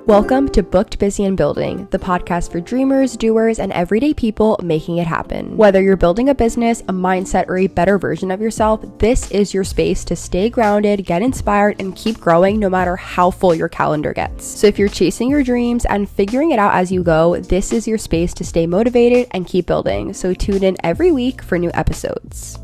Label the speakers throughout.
Speaker 1: Welcome to Booked, Busy, and Building, the podcast for dreamers, doers, and everyday people making it happen. Whether you're building a business, a mindset, or a better version of yourself, this is your space to stay grounded, get inspired, and keep growing no matter how full your calendar gets. So if you're chasing your dreams and figuring it out as you go, this is your space to stay motivated and keep building. So tune in every week for new episodes.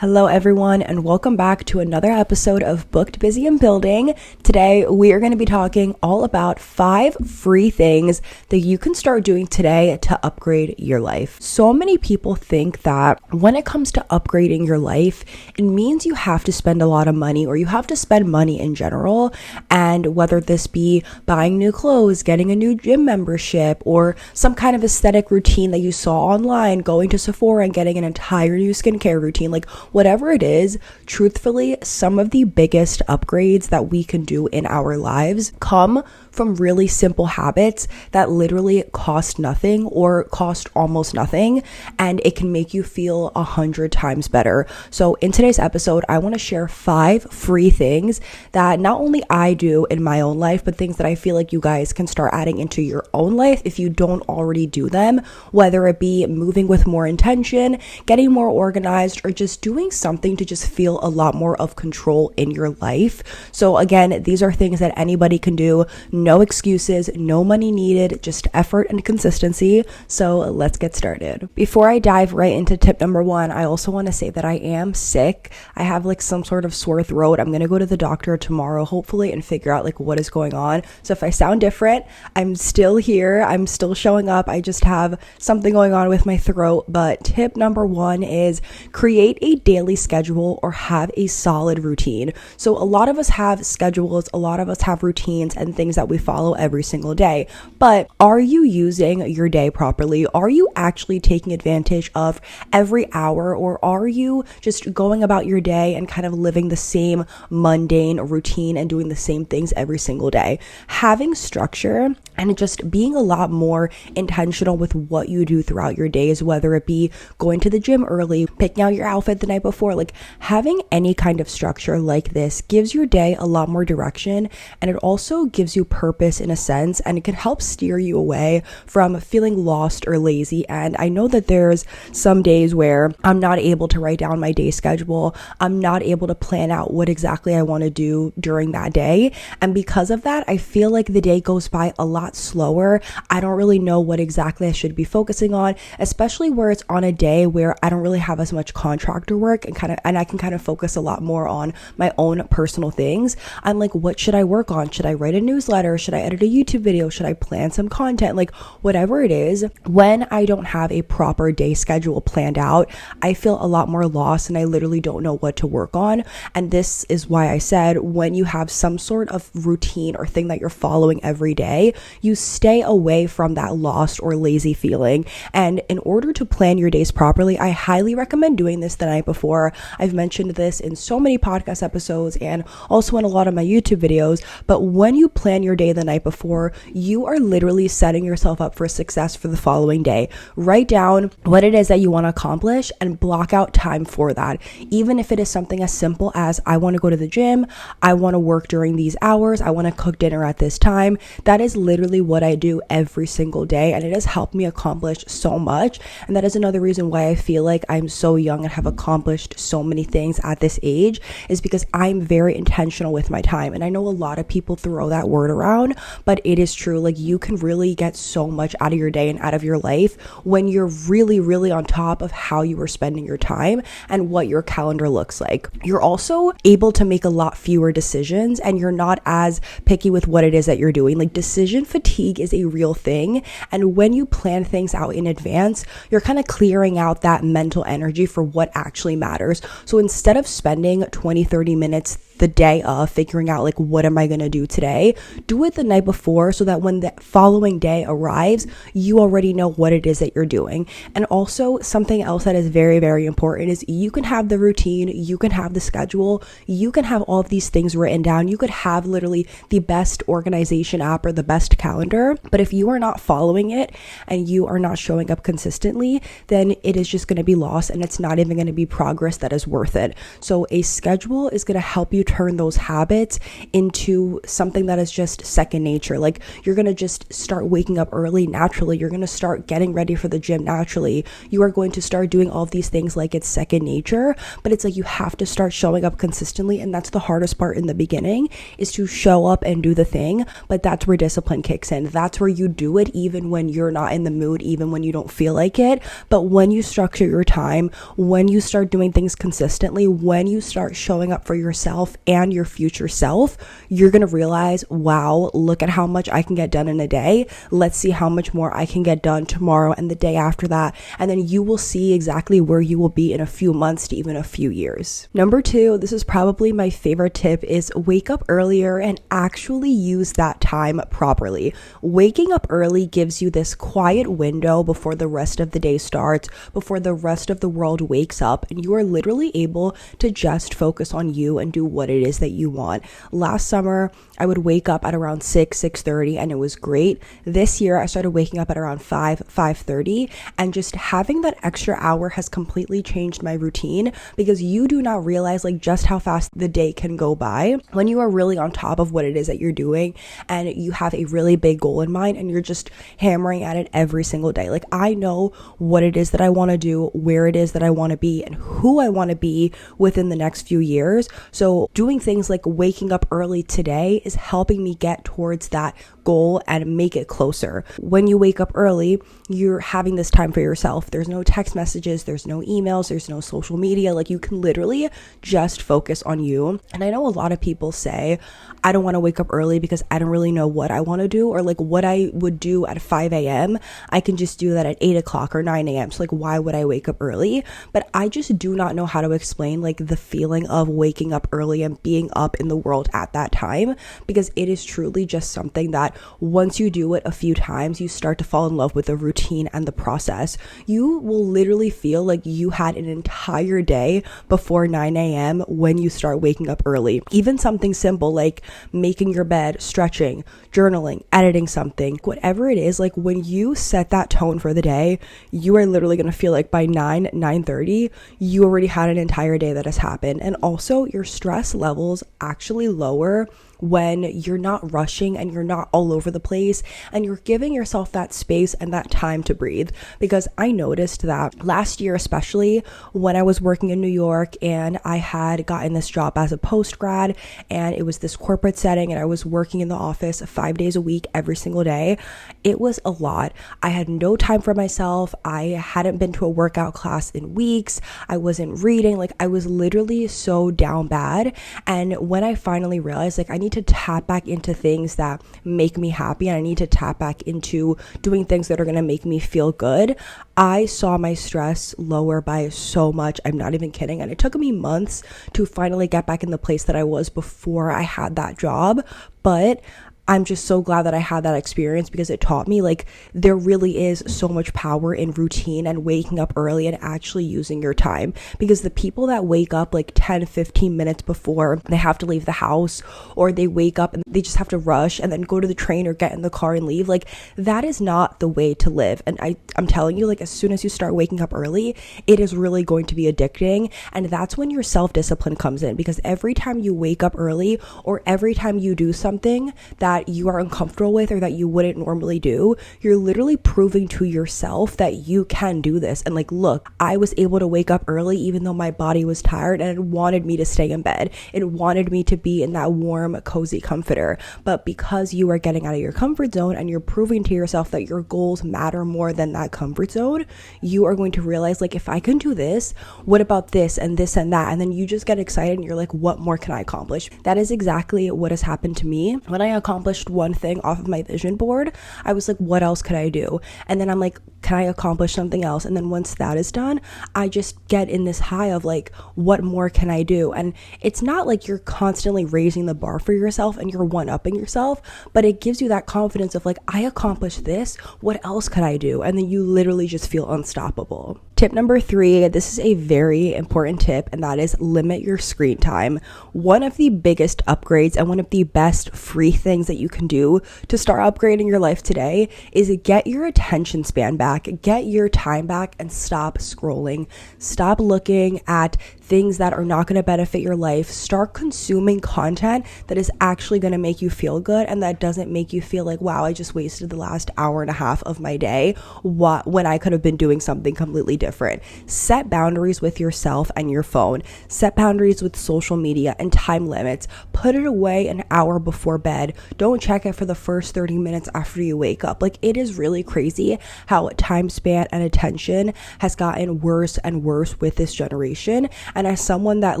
Speaker 1: Hello everyone, and welcome back to another episode of Booked, Busy, and Building. Today we are going to be talking all about 5 free things that you can start doing today to upgrade your life. So many people think that when it comes to upgrading your life, it means you have to spend a lot of money, or you have to spend money in general. And whether this be buying new clothes, getting a new gym membership, or some kind of aesthetic routine that you saw online, going to Sephora and getting an entire new skincare routine, like whatever it is, truthfully, some of the biggest upgrades that we can do in our lives come from really simple habits that literally cost nothing or cost almost nothing, and it can make you feel 100 times better. So in today's episode, I want to share 5 free things that not only I do in my own life, but things that I feel like you guys can start adding into your own life if you don't already do them, whether it be moving with more intention, getting more organized, or just doing something to just feel a lot more of control in your life. So again, these are things that anybody can do. No excuses, no money needed, just effort and consistency. So let's get started. Before I dive right into tip number 1, I also want to say that I am sick. I have like some sort of sore throat. I'm going to go to the doctor tomorrow, hopefully, and figure out like what is going on. So if I sound different, I'm still here. I'm still showing up. I just have something going on with my throat. But tip number 1 is create a daily schedule or have a solid routine. So a lot of us have schedules, a lot of us have routines and things that we follow every single day. But are you using your day properly? Are you actually taking advantage of every hour, or are you just going about your day and kind of living the same mundane routine and doing the same things every single day? Having structure and just being a lot more intentional with what you do throughout your days, whether it be going to the gym early, picking out your outfit the night before, like having any kind of structure like this gives your day a lot more direction, and it also gives you purpose in a sense, and it can help steer you away from feeling lost or lazy. And I know that there's some days where I'm not able to write down my day schedule. I'm not able to plan out what exactly I want to do during that day. And because of that, I feel like the day goes by a lot slower. I don't really know what exactly I should be focusing on, especially where it's on a day where I don't really have as much contractor work and I can kind of focus a lot more on my own personal things. I'm like, what should I work on? Should I write a newsletter? Should I edit a YouTube video? Should I plan some content? Like whatever it is, when I don't have a proper day schedule planned out, I feel a lot more lost and I literally don't know what to work on. And this is why I said, when you have some sort of routine or thing that you're following every day, you stay away from that lost or lazy feeling. And in order to plan your days properly, I highly recommend doing this the night before. I've mentioned this in so many podcast episodes and also in a lot of my YouTube videos, but when you plan your day the night before, you are literally setting yourself up for success for the following day. Write down what it is that you want to accomplish and block out time for that. Even if it is something as simple as, I want to go to the gym, I want to work during these hours, I want to cook dinner at this time. That is literally what I do every single day, and it has helped me accomplish so much. And that is another reason why I feel like I'm so young and have accomplished so many things at this age, is because I'm very intentional with my time. And I know a lot of people throw that word around, but it is true. Like, you can really get so much out of your day and out of your life when you're really, really on top of how you are spending your time and what your calendar looks like. You're also able to make a lot fewer decisions, and you're not as picky with what it is that you're doing. Like, decision fatigue is a real thing. And when you plan things out in advance, you're kind of clearing out that mental energy for what actually matters. So instead of spending 20-30 minutes the day of figuring out like, what am I going to do today, do it the night before, so that when the following day arrives, you already know what it is that you're doing. And also, something else that is very, very important is you can have the routine, you can have the schedule, you can have all of these things written down, you could have literally the best organization app or the best calendar, but if you are not following it and you are not showing up consistently, then it is just going to be lost, and it's not even going to be progress that is worth it. So a schedule is going to help you turn those habits into something that is just second nature. Like you're going to just start waking up early naturally. You're going to start getting ready for the gym naturally. You are going to start doing all of these things like it's second nature, but it's like you have to start showing up consistently. And that's the hardest part in the beginning, is to show up and do the thing. But that's where discipline kicks in. That's where you do it even when you're not in the mood, even when you don't feel like it. But when you structure your time, when you start doing things consistently, when you start showing up for yourself and your future self, you're going to realize, wow, look at how much I can get done in a day. Let's see how much more I can get done tomorrow and the day after that. And then you will see exactly where you will be in a few months to even a few years. Number 2, this is probably my favorite tip, is wake up earlier and actually use that time properly. Waking up early gives you this quiet window before the rest of the day starts, before the rest of the world wakes up, and you are literally able to just focus on you and do what it is that you want. Last summer, I would wake up at around 6:30, and it was great. This year, I started waking up at around 5:30, and just having that extra hour has completely changed my routine, because you do not realize like just how fast the day can go by when you are really on top of what it is that you're doing and you have a really big goal in mind and you're just hammering at it every single day. Like I know what it is that I want to do, where it is that I want to be, and who I want to be within the next few years. So doing things like waking up early today is helping me get towards that goal and make it closer. When you wake up early, you're having this time for yourself. There's no text messages, there's no emails, there's no social media. Like you can literally just focus on you. And I know a lot of people say, I don't want to wake up early because I don't really know what I want to do, or like what I would do at 5 a.m. I can just do that at 8 o'clock or 9 a.m. So like, why would I wake up early? But I just do not know how to explain like the feeling of waking up early and being up in the world at that time, because it is truly just something that once you do it a few times, you start to fall in love with the routine and the process. You will literally feel like you had an entire day before 9 a.m. when you start waking up early. Even something simple like making your bed, stretching, journaling, editing something, whatever it is, like when you set that tone for the day, you are literally going to feel like by 9:30, you already had an entire day that has happened. And also your stress levels actually lower when you're not rushing and you're not all over the place and you're giving yourself that space and that time to breathe. Because I noticed that last year, especially when I was working in New York and I had gotten this job as a post grad, and it was this corporate setting and I was working in the office 5 days a week every single day, it was a lot. I had no time for myself. I hadn't been to a workout class in weeks. I wasn't reading. Like I was literally so down bad. And when I finally realized like I need to tap back into things that make me happy and I need to tap back into doing things that are going to make me feel good, I saw my stress lower by so much. I'm not even kidding. And it took me months to finally get back in the place that I was before I had that job. But I'm just so glad that I had that experience, because it taught me like there really is so much power in routine and waking up early and actually using your time. Because the people that wake up like 10-15 minutes before they have to leave the house, or they wake up and they just have to rush and then go to the train or get in the car and leave, like that is not the way to live. And I'm telling you, like as soon as you start waking up early, it is really going to be addicting. And that's when your self-discipline comes in, because every time you wake up early or every time you do something that you are uncomfortable with or that you wouldn't normally do, you're literally proving to yourself that you can do this. And like, look, I was able to wake up early even though my body was tired and it wanted me to stay in bed. It wanted me to be in that warm, cozy comforter. But because you are getting out of your comfort zone and you're proving to yourself that your goals matter more than that comfort zone, you are going to realize like, if I can do this, what about this and this and that? And then you just get excited and you're like, what more can I accomplish? That is exactly what has happened to me. When I accomplished one thing off of my vision board, I was like, what else could I do? And then I'm like, can I accomplish something else? And then once that is done, I just get in this high of like, what more can I do? And it's not like you're constantly raising the bar for yourself and you're one-upping yourself, but it gives you that confidence of like, I accomplished this, what else could I do? And then you literally just feel unstoppable. Tip number 3, this is a very important tip, and that is limit your screen time. One of the biggest upgrades and one of the best free things that you can do to start upgrading your life today is get your attention span back, get your time back, and stop scrolling. Stop looking at things that are not going to benefit your life. Start consuming content that is actually going to make you feel good and that doesn't make you feel like, wow, I just wasted the last hour and a half of my day when I could have been doing something completely different. Set boundaries with yourself and your phone. Set boundaries with social media and time limits. Put it away an hour before bed. Don't check it for the first 30 minutes after you wake up. Like, it is really crazy how time span and attention has gotten worse and worse with this generation. And as someone that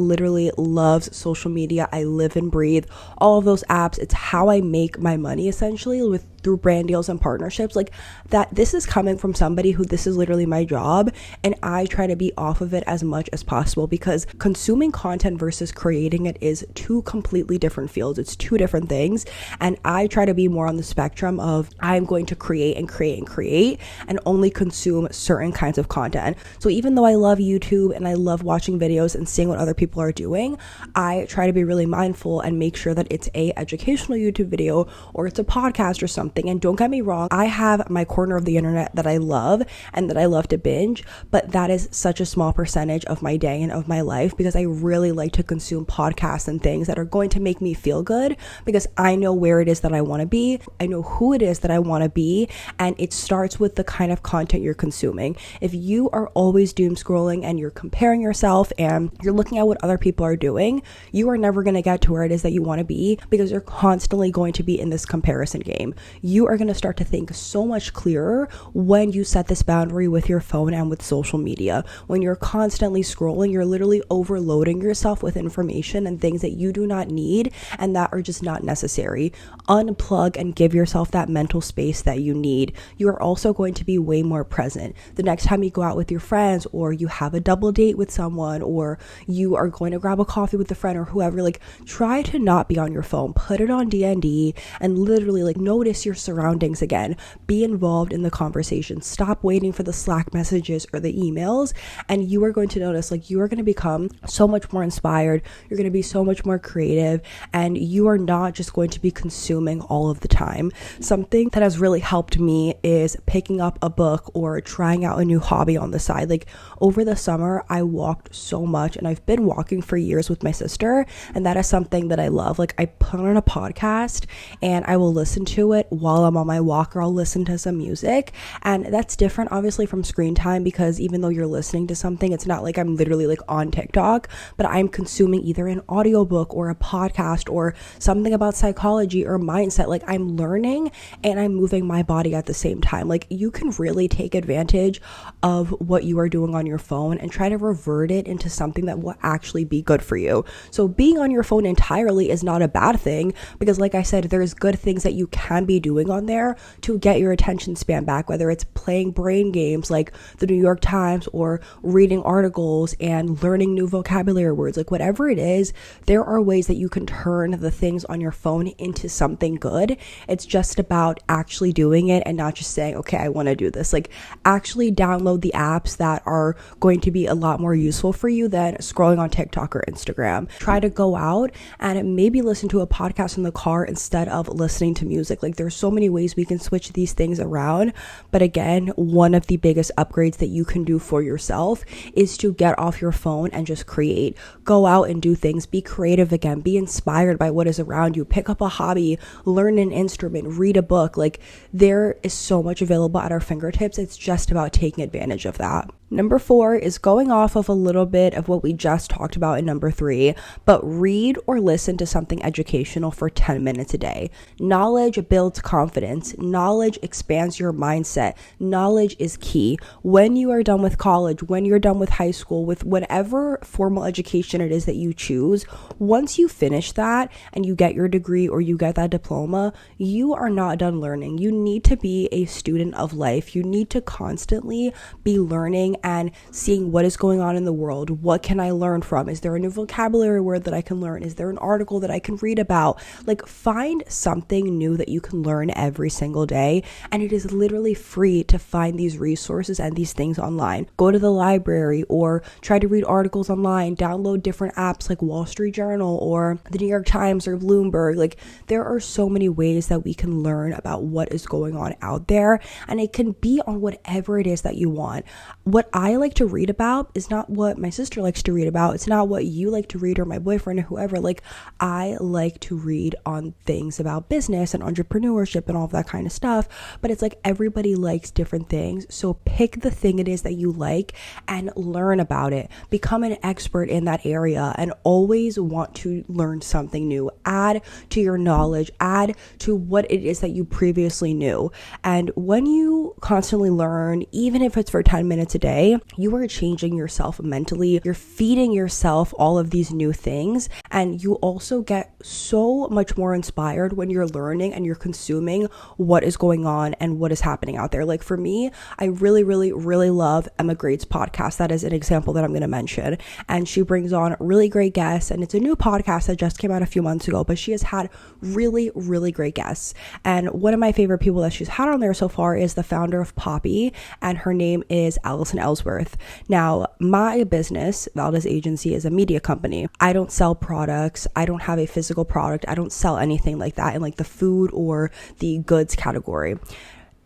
Speaker 1: literally loves social media, I live and breathe all of those apps. It's how I make my money essentially through brand deals and partnerships. Like, that this is coming from somebody who this is literally my job, and I try to be off of it as much as possible, because consuming content versus creating it is two completely different fields. It's two different things, and I try to be more on the spectrum of I'm going to create and only consume certain kinds of content. So even though I love YouTube and I love watching videos and seeing what other people are doing, I try to be really mindful and make sure that it's a educational YouTube video or it's a podcast or something. And don't get me wrong, I have my corner of the internet that I love and that I love to binge, but that is such a small percentage of my day and of my life, because I really like to consume podcasts and things that are going to make me feel good, because I know where it is that I want to be. I know who it is that I want to be, and it starts with the kind of content you're consuming. If you are always doom scrolling and you're comparing yourself and you're looking at what other people are doing, you are never going to get to where it is that you want to be, because you're constantly going to be in this comparison game. You are going to start to think so much clearer when you set this boundary with your phone and with social media. When you're constantly scrolling, you're literally overloading yourself with information and things that you do not need and that are just not necessary. Unplug and give yourself that mental space that you need. You are also going to be way more present. The next time you go out with your friends, or you have a double date with someone, or you are going to grab a coffee with a friend or whoever, like, try to not be on your phone. Put it on D&D and literally, like, notice your surroundings again. Be involved in the conversation. Stop waiting for the Slack messages or the emails, and you are going to notice, like, you are going to become so much more inspired. You're going to be so much more creative, and you are not just going to be consuming all of the time. Something that has really helped me is picking up a book or trying out a new hobby on the side. Like, over the summer, I walked so much, and I've been walking for years with my sister, and that is something that I love. Like, I put on a podcast and I will listen to it while I'm on my walk, or I'll listen to some music. And that's different obviously from screen time, because even though you're listening to something, it's not like I'm literally like on TikTok, but I'm consuming either an audiobook or a podcast or something about psychology or mindset. Like, I'm learning and I'm moving my body at the same time. Like, you can really take advantage of what you are doing on your phone and try to revert it into something that will actually be good for you. So being on your phone entirely is not a bad thing, because like I said, there's good things that you can be doing on there to get your attention span back, whether it's playing brain games like the New York Times, or reading articles and learning new vocabulary words. Like, whatever it is, there are ways that you can turn the things on your phone into something good. It's just about actually doing it and not just saying, okay, I want to do this. Like, actually download the apps that are going to be a lot more useful for you than scrolling on TikTok or Instagram. Try to go out and maybe listen to a podcast in the car instead of listening to music. Like, there's so many ways we can switch these things around. But again, one of the biggest upgrades that you can do for yourself is to get off your phone and just create. Go out and do things. Be creative again. Be inspired by what is around you. Pick up a hobby, learn an instrument, read a book. Like, there is so much available at our fingertips. It's just about taking advantage of that. Number 4 is going off of a little bit of what we just talked about in number 3, but read or listen to something educational for 10 minutes a day. Knowledge builds confidence. Knowledge expands your mindset. Knowledge is key. When you are done with college, when you're done with high school, with whatever formal education it is that you choose, once you finish that and you get your degree or you get that diploma, you are not done learning. You need to be a student of life. You need to constantly be learning and seeing what is going on in the world. What can I learn from? Is there a new vocabulary word that I can learn? Is there an article that I can read about? Like, find something new that you can learn every single day. And it is literally free to find these resources and these things online. Go to the library or try to read articles online, download different apps like Wall Street Journal or the New York Times or Bloomberg. Like, there are so many ways that we can learn about what is going on out there, and it can be on whatever it is that you want. What what I like to read about is not what my sister likes to read about. It's not what you like to read or my boyfriend or whoever. Like, I like to read on things about business and entrepreneurship and all of that kind of stuff. But it's like everybody likes different things. So pick the thing it is that you like and learn about it. Become an expert in that area and always want to learn something new. Add to your knowledge, add to what it is that you previously knew. And when you constantly learn, even if it's for 10 minutes a day, you are changing yourself mentally. You're feeding yourself all of these new things. And you also get so much more inspired when you're learning and you're consuming what is going on and what is happening out there. Like for me, I really, really, really love Emma Grade's podcast. That is an example that I'm going to mention. And she brings on really great guests. And it's a new podcast that just came out a few months ago, but she has had really, really great guests. And one of my favorite people that she's had on there so far is the founder of Poppy, and her name is Allison Ellsworth. Now, my business, Valdez Agency, is a media company. I don't sell products. I don't have a physical product. I don't sell anything like that in like the food or the goods category.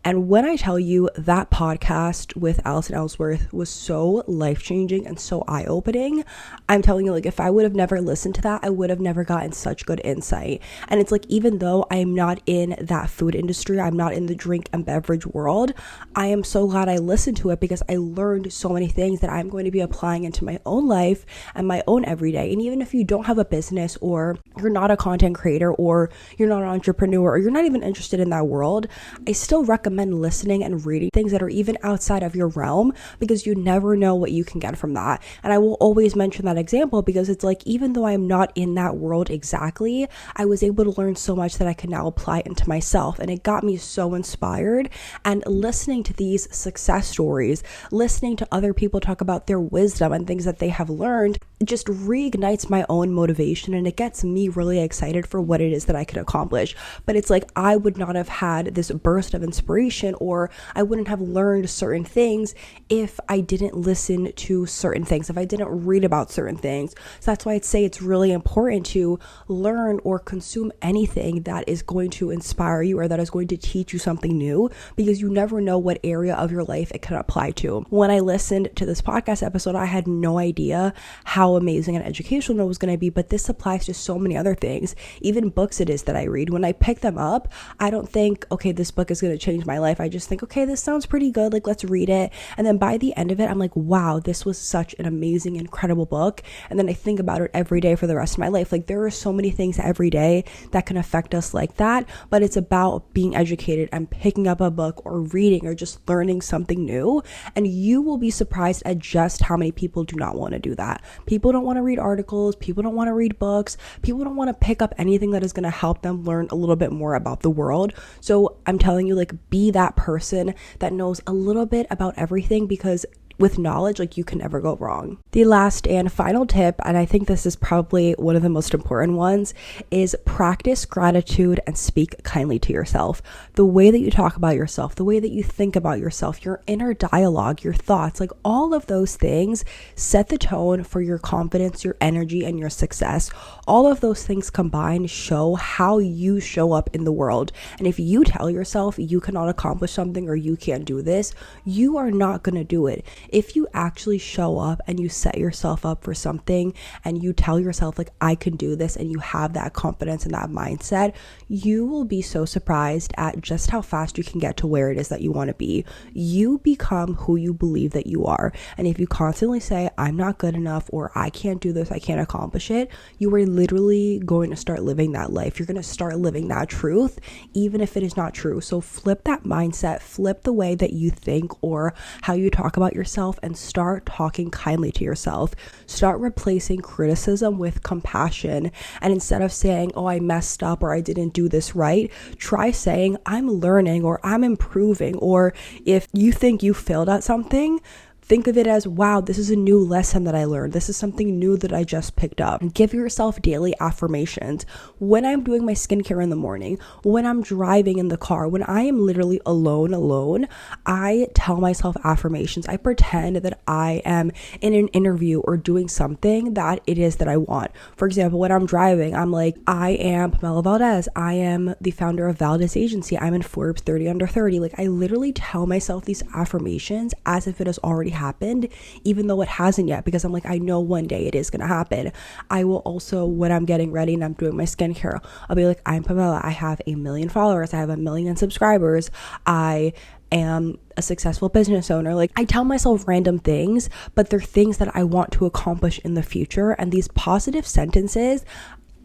Speaker 1: And when I tell you that podcast with Allison Ellsworth was so life-changing and so eye-opening, I'm telling you, like, if I would have never listened to that, I would have never gotten such good insight. And it's like, even though I am not in that food industry, I'm not in the drink and beverage world, I am so glad I listened to it because I learned so many things that I'm going to be applying into my own life and my own everyday. And even if you don't have a business, or you're not a content creator, or you're not an entrepreneur, or you're not even interested in that world, I still recommend listening and reading things that are even outside of your realm, because you never know what you can get from that. And I will always mention that example because it's like, even though I'm not in that world exactly, I was able to learn so much that I can now apply into myself. And it got me so inspired. And listening to these success stories, listening to other people talk about their wisdom and things that they have learned, just reignites my own motivation, and it gets me really excited for what it is that I can accomplish. But it's like, I would not have had this burst of inspiration, or I wouldn't have learned certain things if I didn't listen to certain things, if I didn't read about certain things. So that's why I'd say it's really important to learn or consume anything that is going to inspire you or that is going to teach you something new, because you never know what area of your life it can apply to. When I listened to this podcast episode, I had no idea how amazing and educational it was going to be, but this applies to so many other things. Even books it is that I read. When I pick them up, I don't think, okay, this book is going to change my life. I just think, okay, this sounds pretty good, like, let's read it. And then by the end of it, I'm like, wow, this was such an amazing, incredible book. And then I think about it every day for the rest of my life. Like, there are so many things every day that can affect us like that, but it's about being educated and picking up a book or reading or just learning something new. And you will be surprised at just how many people do not want to do that. People don't want to read articles. People don't want to read books. People don't want to pick up anything that is going to help them learn a little bit more about the world. So I'm telling you, like, be that person that knows a little bit about everything, because with knowledge, like, you can never go wrong. The last and final tip, and I think this is probably one of the most important ones, is practice gratitude and speak kindly to yourself. The way that you talk about yourself, the way that you think about yourself, your inner dialogue, your thoughts, like, all of those things set the tone for your confidence, your energy, and your success. All of those things combined show how you show up in the world. And if you tell yourself you cannot accomplish something or you can't do this, you are not going to do it. If you actually show up and you set yourself up for something and you tell yourself, like, I can do this, and you have that confidence and that mindset, you will be so surprised at just how fast you can get to where it is that you want to be. You become who you believe that you are. And if you constantly say, I'm not good enough, or I can't do this, I can't accomplish it, you are literally going to start living that life. You're going to start living that truth, even if it is not true. So flip that mindset, flip the way that you think or how you talk about yourself, and start talking kindly to yourself. Start replacing criticism with compassion. And instead of saying, oh, I messed up, or I didn't do this right, try saying, I'm learning, or I'm improving. Or if you think you failed at something, think of it as, wow, this is a new lesson that I learned. This is something new that I just picked up. And give yourself daily affirmations. When I'm doing my skincare in the morning, when I'm driving in the car, when I am literally alone, I tell myself affirmations. I pretend that I am in an interview or doing something that it is that I want. For example, when I'm driving, I'm like, I am Pamela Valdez. I am the founder of Valdez Agency. I'm in Forbes 30 under 30. Like, I literally tell myself these affirmations as if it has already happened, even though it hasn't yet, because I'm like, I know one day it is going to happen. I will also, when I'm getting ready and I'm doing my skincare, I'll be like, I'm Pamela. I have 1 million followers. I have 1 million subscribers. I am a successful business owner. Like, I tell myself random things, but they're things that I want to accomplish in the future. And these positive sentences,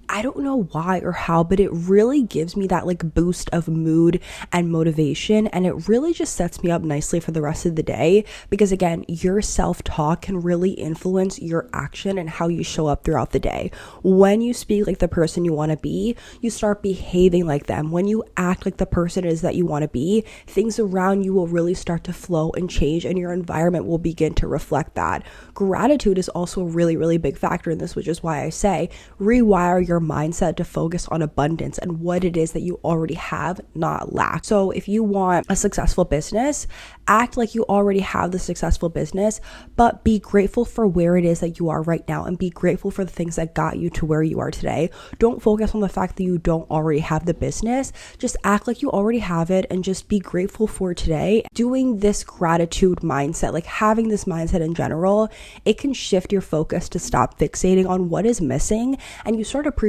Speaker 1: I don't know why or how, but it really gives me that like boost of mood and motivation, and it really just sets me up nicely for the rest of the day, because again, your self-talk can really influence your action and how you show up throughout the day. When you speak like the person you want to be, you start behaving like them. When you act like the person it is that you want to be, things around you will really start to flow and change, and your environment will begin to reflect that. Gratitude is also a really, really big factor in this, which is why I say rewire your mindset to focus on abundance and what it is that you already have, not lack. So if you want a successful business, act like you already have the successful business, but be grateful for where it is that you are right now, and be grateful for the things that got you to where you are today. Don't focus on the fact that you don't already have the business. Just act like you already have it and just be grateful for today. Doing this gratitude mindset, like having this mindset in general, it can shift your focus to stop fixating on what is missing and you start appreciating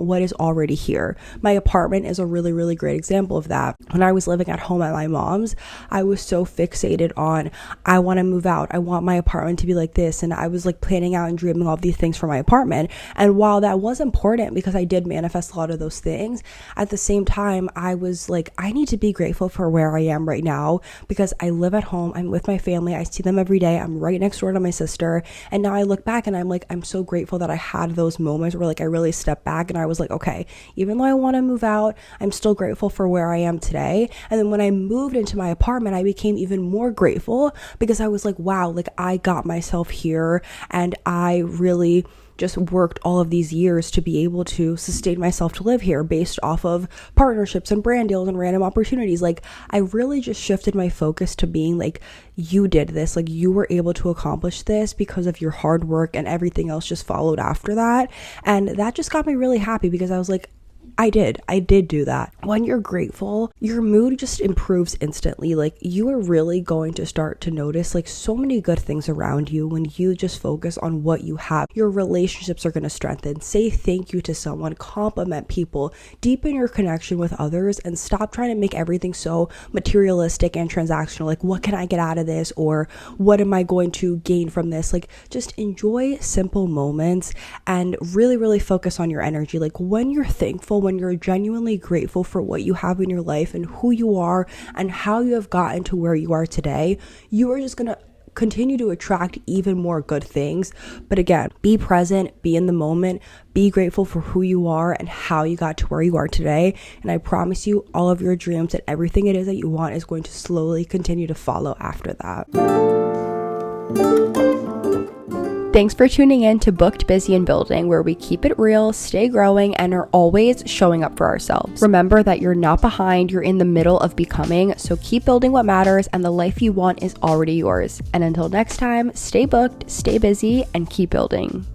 Speaker 1: what is already here. My apartment is a really, really great example of that. When I was living at home at my mom's, I was so fixated on, I want to move out. I want my apartment to be like this. And I was like planning out and dreaming all of these things for my apartment. And while that was important because I did manifest a lot of those things, at the same time, I was like, I need to be grateful for where I am right now, because I live at home. I'm with my family. I see them every day. I'm right next door to my sister. And now I look back and I'm like, I'm so grateful that I had those moments where like I really stepped back and I was like, okay, even though I want to move out, I'm still grateful for where I am today. And then when I moved into my apartment, I became even more grateful because I was like, wow, like I got myself here, and I really just worked all of these years to be able to sustain myself to live here based off of partnerships and brand deals and random opportunities. Like, I really just shifted my focus to being like, you did this, like you were able to accomplish this because of your hard work, and everything else just followed after that. And that just got me really happy because I was like, I did do that. When you're grateful, your mood just improves instantly. Like, you are really going to start to notice like so many good things around you when you just focus on what you have. Your relationships are going to strengthen. Say thank you to someone, compliment people, deepen your connection with others, and stop trying to make everything so materialistic and transactional. Like, what can I get out of this? Or what am I going to gain from this? Like, just enjoy simple moments and really, really focus on your energy. Like, when you're thankful, when you're genuinely grateful for what you have in your life and who you are and how you have gotten to where you are today, you are just going to continue to attract even more good things. But again, be present, be in the moment, be grateful for who you are and how you got to where you are today. And I promise you, all of your dreams and everything it is that you want is going to slowly continue to follow after that. Thanks for tuning in to Booked, Busy, and Building, where we keep it real, stay growing, and are always showing up for ourselves. Remember that you're not behind, you're in the middle of becoming, so keep building what matters, and the life you want is already yours. And until next time, stay booked, stay busy, and keep building.